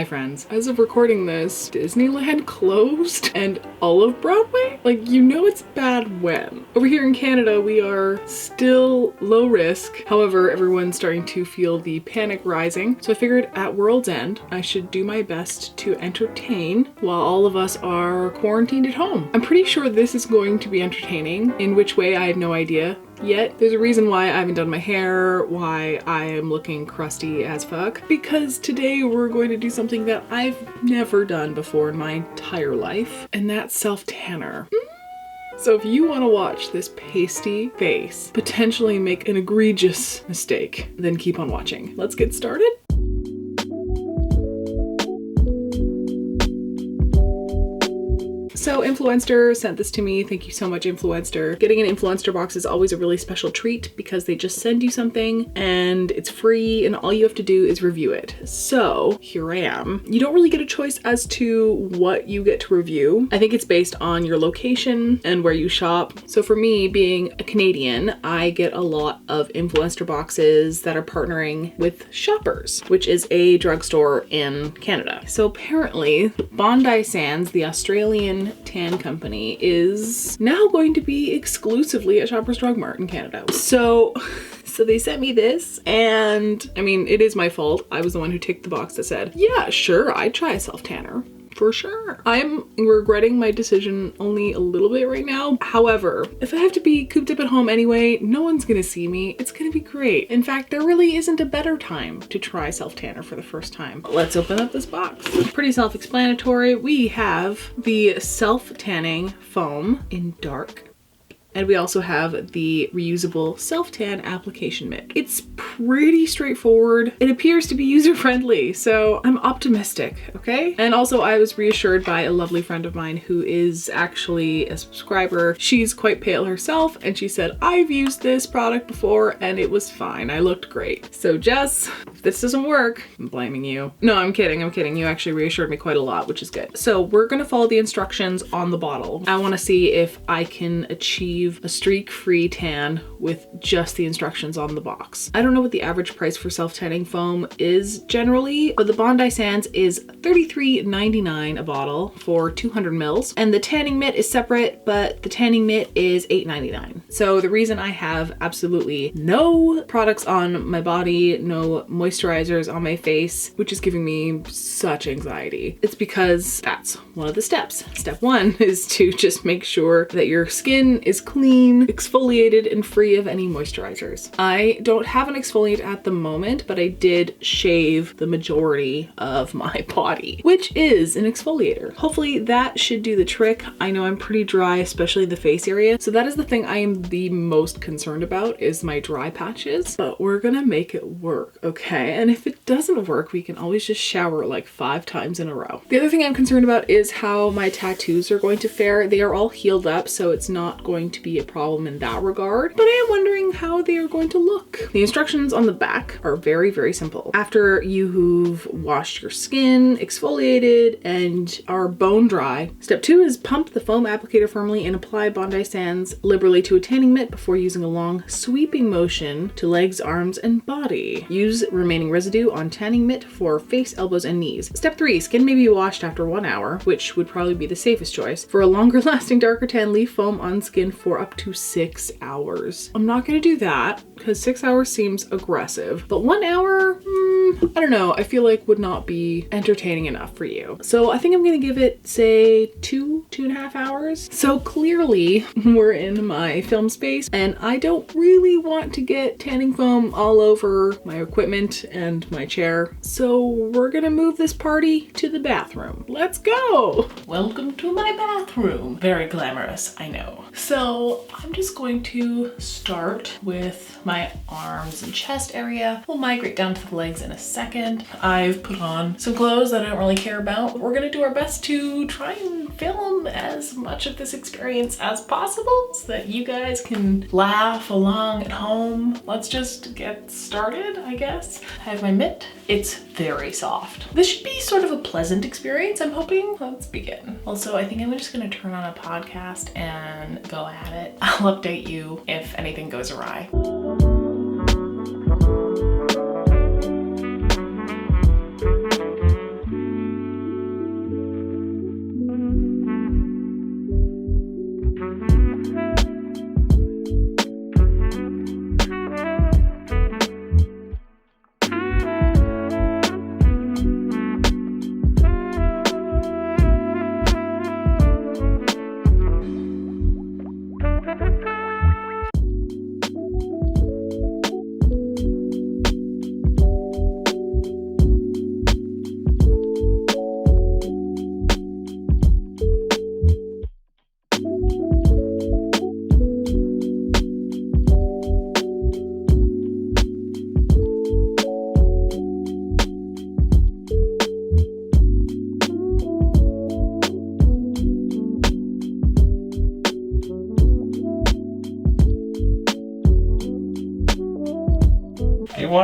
Hi friends. As of recording this, Disneyland closed and all of Broadway? Like, you know it's bad when. Over here in Canada, we are still low risk. However, everyone's starting to feel the panic rising. So I figured at World's End, I should do my best to entertain while all of us are quarantined at home. I'm pretty sure this is going to be entertaining. In which way, I have no idea yet. There's a reason why I haven't done my hair, why I am looking crusty as fuck, because today we're going to do something that I've never done before in my entire life, and that's self-tanner. So if you want to watch this pasty face potentially make an egregious mistake, then keep on watching. Let's get started. So Influenster sent this to me. Thank you so much, Influenster. Getting an Influenster box is always a really special treat because they just send you something and it's free and all you have to do is review it. So here I am. You don't really get a choice as to what you get to review. I think it's based on your location and where you shop. So for me, being a Canadian, I get a lot of Influencer boxes that are partnering with Shoppers, which is a drugstore in Canada. So apparently Bondi Sands, the Australian tan company, is now going to be exclusively at Shoppers Drug Mart in Canada. So they sent me this, and I mean, it is my fault. I was the one who ticked the box that said, yeah, sure, I'd try a self-tanner. For sure. I'm regretting my decision only a little bit right now. However, if I have to be cooped up at home anyway, no one's gonna see me. It's gonna be great. In fact, there really isn't a better time to try self-tanner for the first time. Let's open up this box. Pretty self-explanatory. We have the self-tanning foam in dark. And we also have the reusable self-tan application mitt. It's pretty straightforward. It appears to be user-friendly, so I'm optimistic, okay? And also I was reassured by a lovely friend of mine who is actually a subscriber. She's quite pale herself, and she said, I've used this product before and it was fine. I looked great. So Jess, if this doesn't work, I'm blaming you. No, I'm kidding. You actually reassured me quite a lot, which is good. So we're gonna follow the instructions on the bottle. I wanna see if I can achieve a streak-free tan with just the instructions on the box. I don't know what the average price for self-tanning foam is generally, but the Bondi Sands is $33.99 a bottle for 200 mils, and the tanning mitt is separate, but the tanning mitt is $8.99. So the reason I have absolutely no products on my body, no moisturizers on my face, which is giving me such anxiety, it's because that's one of the steps. Step one is to just make sure that your skin is clean, exfoliated, and free of any moisturizers. I don't have an exfoliant at the moment, but I did shave the majority of my body, which is an exfoliator. Hopefully that should do the trick. I know I'm pretty dry, especially the face area. So that is the thing I am the most concerned about, is my dry patches, but we're gonna make it work, okay? And if it doesn't work, we can always just shower like 5 times in a row. The other thing I'm concerned about is how my tattoos are going to fare. They are all healed up, so it's not going to be a problem in that regard, but I am wondering how they are going to look. The instructions on the back are very, very simple. After you've washed your skin, exfoliated, and are bone dry, step 2 is pump the foam applicator firmly and apply Bondi Sands liberally to a tanning mitt before using a long sweeping motion to legs, arms, and body. Use remaining residue on tanning mitt for face, elbows, and knees. Step 3, skin may be washed after 1 hour, which would probably be the safest choice. For a longer lasting darker tan, leave foam on skin for up to 6 hours. I'm not gonna do that because 6 hours seems aggressive, but 1 hour, I don't know, I feel like would not be entertaining enough for you. So I think I'm gonna give it, say, 2.5 hours. So clearly we're in my film space and I don't really want to get tanning foam all over my equipment and my chair. So we're gonna move this party to the bathroom. Let's go. Welcome to my bathroom. Very glamorous, I know. So I'm just going to start with my arms and chest area. We'll migrate down to the legs in a second. I've put on some clothes that I don't really care about. We're gonna do our best to try and film as much of this experience as possible so that you guys can laugh along at home. Let's just get started, I guess. I have my mitt. It's very soft. This should be sort of a pleasant experience, I'm hoping. Let's begin. Also, I think I'm just gonna turn on a podcast and go at it. I'll update you if anything goes awry.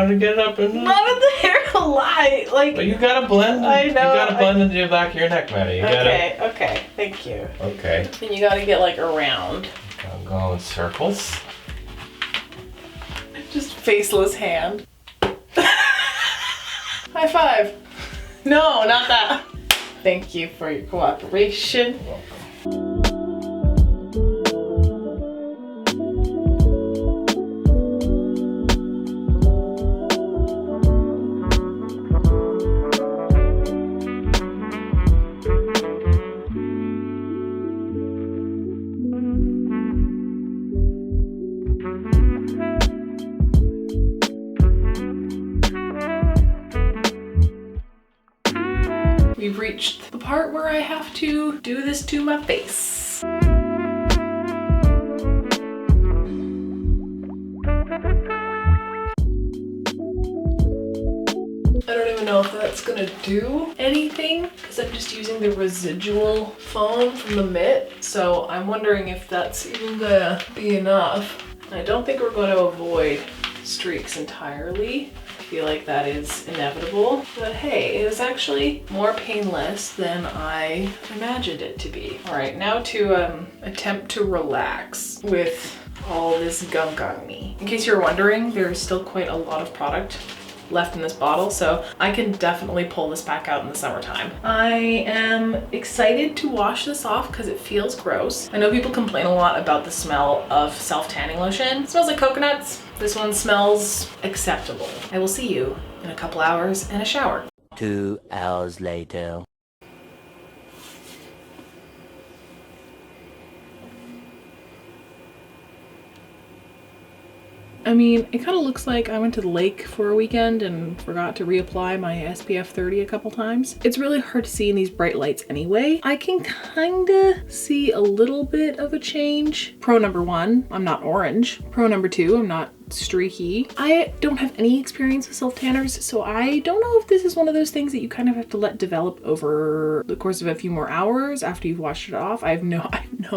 trying to get it up in the... Not in the hairline, like... But you gotta blend. I know. You gotta blend into the back of your neck, Maddie. Okay, thank you. Okay. And you gotta get like around. I'm going in circles. Just faceless hand. High five. No, not that. Thank you for your cooperation. We've reached the part where I have to do this to my face. I don't even know if that's gonna do anything because I'm just using the residual foam from the mitt. So I'm wondering if that's even gonna be enough. I don't think we're going to avoid streaks entirely. I feel like that is inevitable, but hey, it was actually more painless than I imagined it to be. All right, now to attempt to relax with all this gunk on me. In case you're wondering, there's still quite a lot of product left in this bottle, so I can definitely pull this back out in the summertime. I am excited to wash this off because it feels gross. I know people complain a lot about the smell of self-tanning lotion. It smells like coconuts. This one smells acceptable. I will see you in a couple hours in a shower. 2 hours later. I mean, it kind of looks like I went to the lake for a weekend and forgot to reapply my SPF 30 a couple times. It's really hard to see in these bright lights anyway. I can kind of see a little bit of a change. Pro number 1, I'm not orange. Pro number 2, I'm not streaky. I don't have any experience with self-tanners, so I don't know if this is one of those things that you kind of have to let develop over the course of a few more hours after you've washed it off. I have no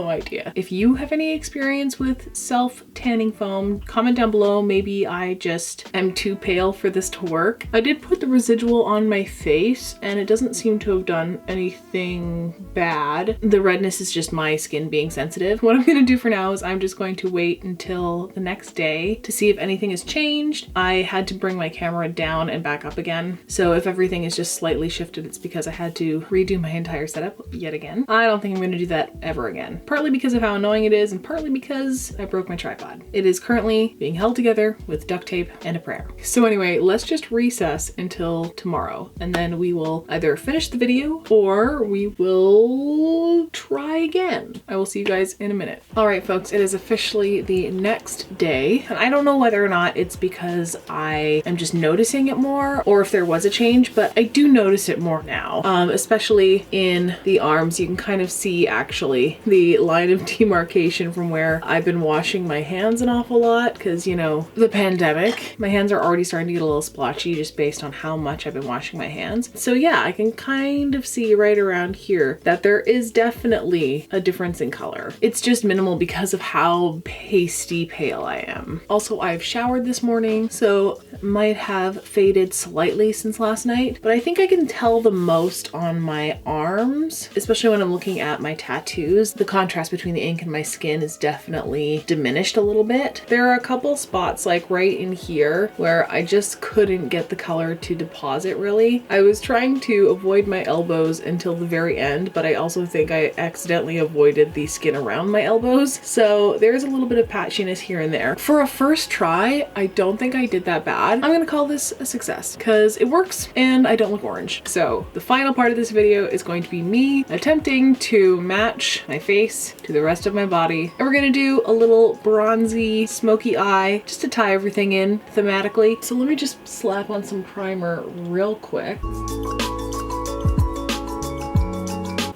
idea. If you have any experience with self-tanning foam, comment down below. Maybe I just am too pale for this to work. I did put the residual on my face and it doesn't seem to have done anything bad. The redness is just my skin being sensitive. What I'm gonna do for now is I'm just going to wait until the next day to see if anything has changed. I had to bring my camera down and back up again. So if everything is just slightly shifted, it's because I had to redo my entire setup yet again. I don't think I'm gonna do that ever again. Partly because of how annoying it is and partly because I broke my tripod. It is currently being held together with duct tape and a prayer. So anyway, let's just recess until tomorrow and then we will either finish the video or we will try again. I will see you guys in a minute. All right, folks, it is officially the next day and I don't know whether or not it's because I am just noticing it more or if there was a change, but I do notice it more now, especially in the arms. You can kind of see actually the line of demarcation from where I've been washing my hands an awful lot because, you know, the pandemic. My hands are already starting to get a little splotchy just based on how much I've been washing my hands. So yeah, I can kind of see right around here that there is definitely a difference in color. It's just minimal because of how pasty pale I am. Also, I've showered this morning, so it might have faded slightly since last night, but I think I can tell the most on my arms, especially when I'm looking at my tattoos. The contrast between the ink and my skin is definitely diminished a little bit. There are a couple spots like right in here where I just couldn't get the color to deposit really. I was trying to avoid my elbows until the very end, but I also think I accidentally avoided the skin around my elbows. So there's a little bit of patchiness here and there. For a first try, I don't think I did that bad. I'm gonna call this a success because it works and I don't look orange. So the final part of this video is going to be me attempting to match my face to the rest of my body. And we're gonna do a little bronzy, smoky eye just to tie everything in thematically. So let me just slap on some primer real quick.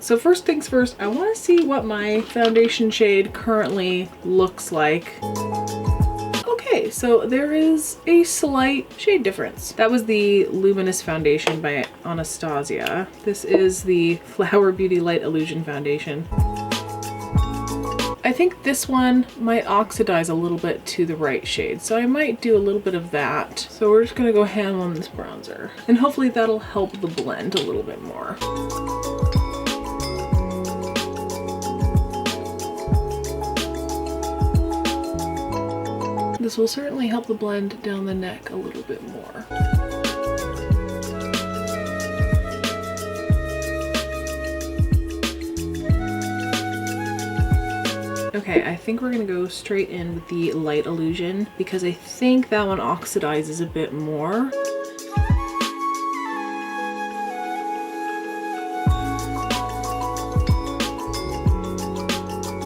So first things first, I want to see what my foundation shade currently looks like. Okay, so there is a slight shade difference. That was the Luminous foundation by Anastasia. This is the Flower Beauty Light Illusion foundation. I think this one might oxidize a little bit to the right shade, so I might do a little bit of that. So we're just gonna go ham on this bronzer, and hopefully that'll help the blend a little bit more. This will certainly help the blend down the neck a little bit more. Okay, I think we're gonna go straight in with the Light Illusion because I think that one oxidizes a bit more.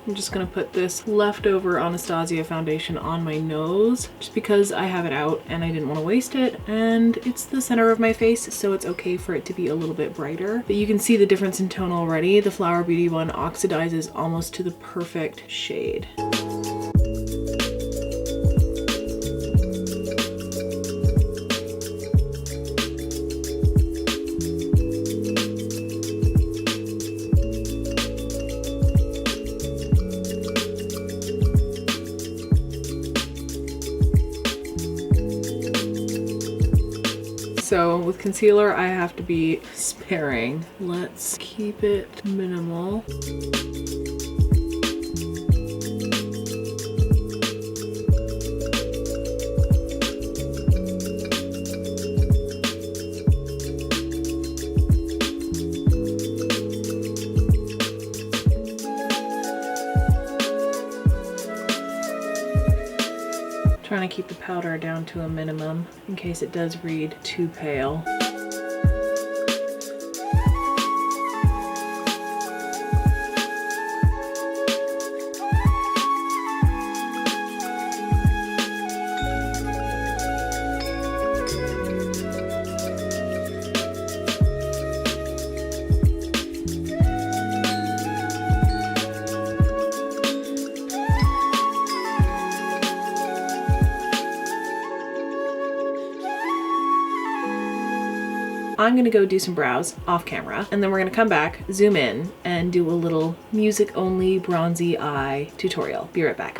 I'm just gonna put this leftover Anastasia foundation on my nose just because I have it out and I didn't want to waste it, and it's the center of my face, so it's okay for it to be a little bit brighter. But you can see the difference in tone already. The Flower Beauty one oxidizes almost to the perfect shade. So with concealer, I have to be sparing. Let's keep it minimal. Trying to keep the powder down to a minimum in case it does read too pale. I'm gonna go do some brows off camera, and then we're gonna come back, zoom in, and do a little music only bronzy eye tutorial. Be right back.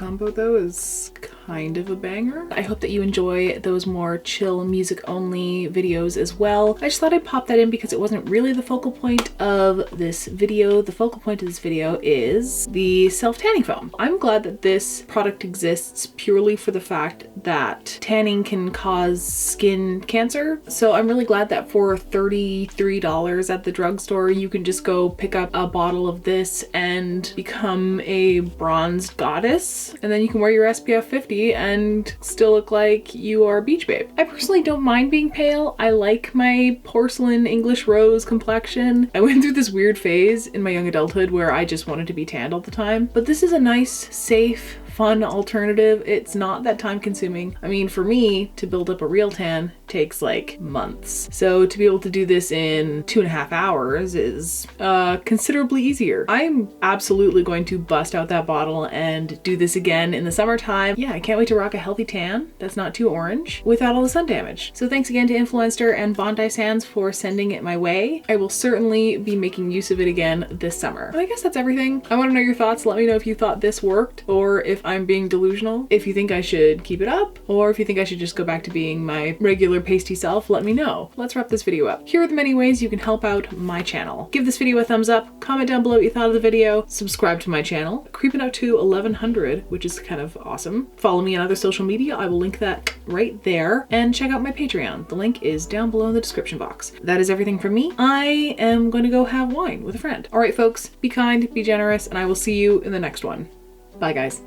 combo though is kind of a banger. I hope that you enjoy those more chill music only videos as well. I just thought I'd pop that in because it wasn't really the focal point of this video. The focal point of this video is the self-tanning foam. I'm glad that this product exists purely for the fact that tanning can cause skin cancer. So I'm really glad that for $33 at the drugstore, you can just go pick up a bottle of this and become a bronzed goddess. And then you can wear your SPF 50 and still look like you are a beach babe. I personally don't mind being pale. I like my porcelain English rose complexion. I went through this weird phase in my young adulthood where I just wanted to be tanned all the time. But this is a nice, safe, fun alternative. It's not that time consuming. I mean, for me to build up a real tan takes like months. So to be able to do this in 2.5 hours is considerably easier. I'm absolutely going to bust out that bottle and do this again in the summertime. Yeah, I can't wait to rock a healthy tan that's not too orange without all the sun damage. So thanks again to Influenster and Bondi Sands for sending it my way. I will certainly be making use of it again this summer. But I guess that's everything. I want to know your thoughts. Let me know if you thought this worked or if I'm being delusional. If you think I should keep it up or if you think I should just go back to being my regular pasty self, let me know. Let's wrap this video up. Here are the many ways you can help out my channel. Give this video a thumbs up, comment down below what you thought of the video, subscribe to my channel, creeping up to 1100, which is kind of awesome. Follow me on other social media. I will link that right there, and check out my Patreon. The link is down below in the description box. That is everything from me. I am going to go have wine with a friend. All right, folks, be kind, be generous, and I will see you in the next one. Bye, guys.